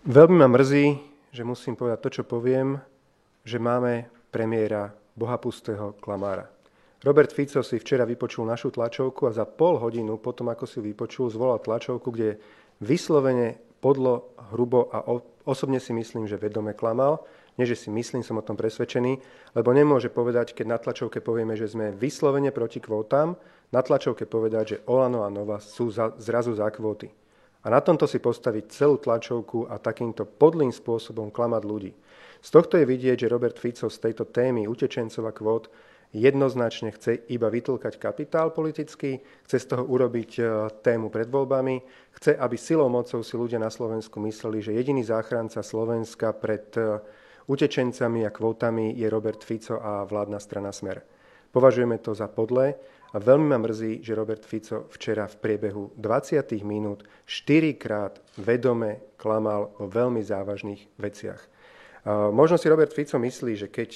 Veľmi ma mrzí, že musím povedať to, čo poviem, že máme premiéra bohapustého klamára. Robert Fico si včera vypočul našu tlačovku a za pol hodinu potom, ako si vypočul, zvolal tlačovku, kde vyslovene podlo, hrubo a osobne si myslím, že vedome klamal. Nie, že si myslím, som o tom presvedčený, lebo nemôže povedať, keď na tlačovke povieme, že sme vyslovene proti kvótam, na tlačovke povedať, že Olano a Nova sú zrazu za kvóty. A na tomto si postaviť celú tlačovku a takýmto podlým spôsobom klamať ľudí. Z tohto je vidieť, že Robert Fico z tejto témy utečencov a kvót jednoznačne chce iba vytlkať kapitál politický, chce z toho urobiť tému pred voľbami, chce, aby silou mocou si ľudia na Slovensku mysleli, že jediný záchranca Slovenska pred utečencami a kvótami je Robert Fico a vládna strana Smer. Považujeme to za podlé a veľmi ma mrzí, že Robert Fico včera v priebehu 20 minút 4-krát vedome klamal o veľmi závažných veciach. Možno si Robert Fico myslí, že keď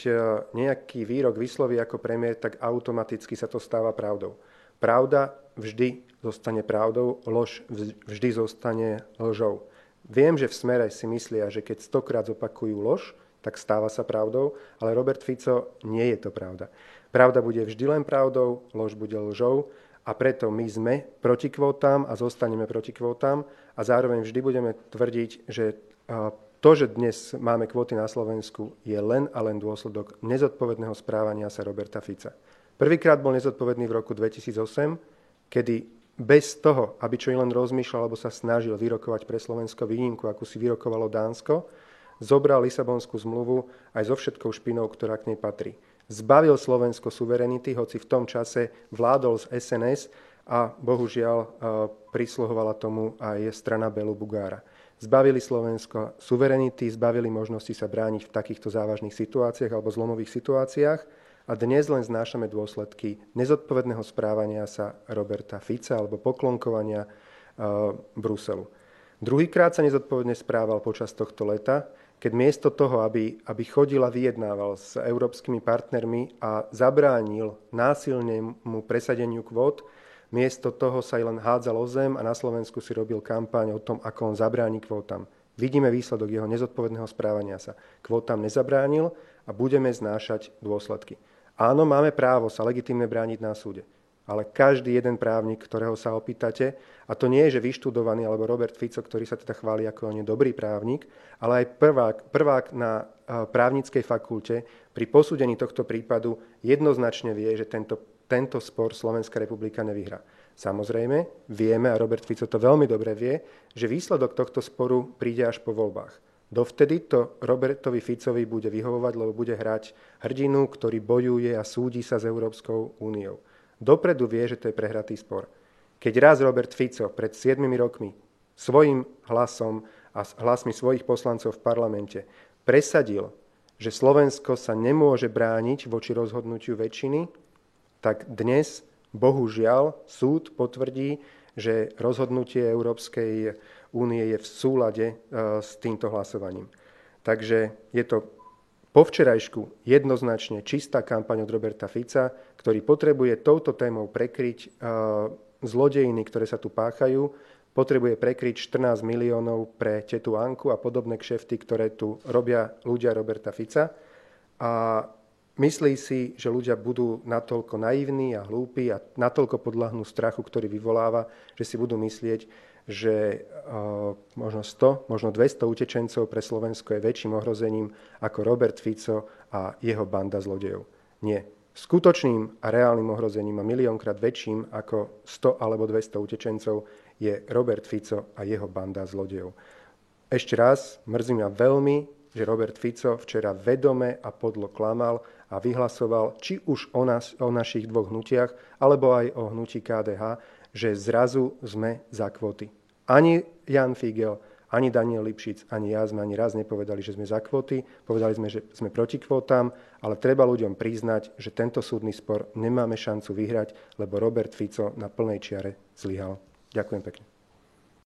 nejaký výrok vysloví ako premiér, tak automaticky sa to stáva pravdou. Pravda vždy zostane pravdou, lož vždy zostane lžou. Viem, že v Smere si myslia, že keď 100-krát zopakujú lož, tak stáva sa pravdou, ale Robert Fico, nie je to pravda. Pravda bude vždy len pravdou, lož bude lžou a preto my sme proti kvótám a zostaneme proti kvótám a zároveň vždy budeme tvrdiť, že to, že dnes máme kvóty na Slovensku, je len a len dôsledok nezodpovedného správania sa Roberta Fica. Prvýkrát bol nezodpovedný v roku 2008, kedy bez toho, aby čo i len rozmýšľal, alebo sa snažil vyrokovať pre Slovensko výnimku, akú si vyrokovalo Dánsko, zobral Lisabonskú zmluvu aj so všetkou špinou, ktorá k nej patrí. Zbavil Slovensko suverenity, hoci v tom čase vládol z SNS a bohužiaľ prisluhovala tomu aj strana Belu Bugára. Zbavili Slovensko suverenity, zbavili možnosti sa brániť v takýchto závažných situáciách alebo zlomových situáciách a dnes len znášame dôsledky nezodpovedného správania sa Roberta Fica alebo poklonkovania Bruselu. Druhýkrát sa nezodpovedne správal počas tohto leta, keď miesto toho, aby chodil a vyjednával s európskymi partnermi a zabránil násilnému presadeniu kvót, miesto toho sa len hádzal o zem a na Slovensku si robil kampaň o tom, ako on zabráni kvótam. Vidíme výsledok jeho nezodpovedného správania sa. Kvótam nezabránil a budeme znášať dôsledky. Áno, máme právo sa legitímne brániť na súde. Ale každý jeden právnik, ktorého sa opýtate, a to nie je, že vyštudovaný, alebo Robert Fico, ktorý sa teda chváli, ako on je dobrý právnik, ale aj prvák na právnickej fakulte pri posúdení tohto prípadu jednoznačne vie, že tento spor Slovenská republika nevyhrá. Samozrejme, vieme, a Robert Fico to veľmi dobre vie, že výsledok tohto sporu príde až po voľbách. Dovtedy to Robertovi Ficovi bude vyhovovať, lebo bude hrať hrdinu, ktorý bojuje a súdi sa s Európskou úniou. Dopredu vie, že to je prehratý spor. Keď raz Robert Fico pred 7 rokmi svojim hlasom a hlasmi svojich poslancov v parlamente presadil, že Slovensko sa nemôže brániť voči rozhodnutiu väčšiny, tak dnes, bohužiaľ, súd potvrdí, že rozhodnutie Európskej únie je v súlade s týmto hlasovaním. Takže je to po včerajšku jednoznačne čistá kampaň od Roberta Fica, ktorý potrebuje touto témou prekryť zlodejiny, ktoré sa tu páchajú, potrebuje prekryť 14 miliónov pre tetu Anku a podobné kšefty, ktoré tu robia ľudia Roberta Fica. A myslí si, že ľudia budú natoľko naivní a hlúpi a natoľko podľahnú strachu, ktorý vyvoláva, že si budú myslieť, že možno 100, možno 200 utečencov pre Slovensko je väčším ohrozením ako Robert Fico a jeho banda zlodejov. Nie. Skutočným a reálnym ohrozením a miliónkrát väčším ako 100 alebo 200 utečencov je Robert Fico a jeho banda zlodejov. Ešte raz, mrzí ma veľmi, že Robert Fico včera vedome a podlo klamal a vyhlasoval či už o našich dvoch hnutiach, alebo aj o hnutí KDH, že zrazu sme za kvóty. Ani Jan Figel, ani Daniel Lipšic, ani ja sme ani raz nepovedali, že sme za kvóty. Povedali sme, že sme proti kvótám, ale treba ľuďom priznať, že tento súdny spor nemáme šancu vyhrať, lebo Robert Fico na plnej čiare zlyhal. Ďakujem pekne.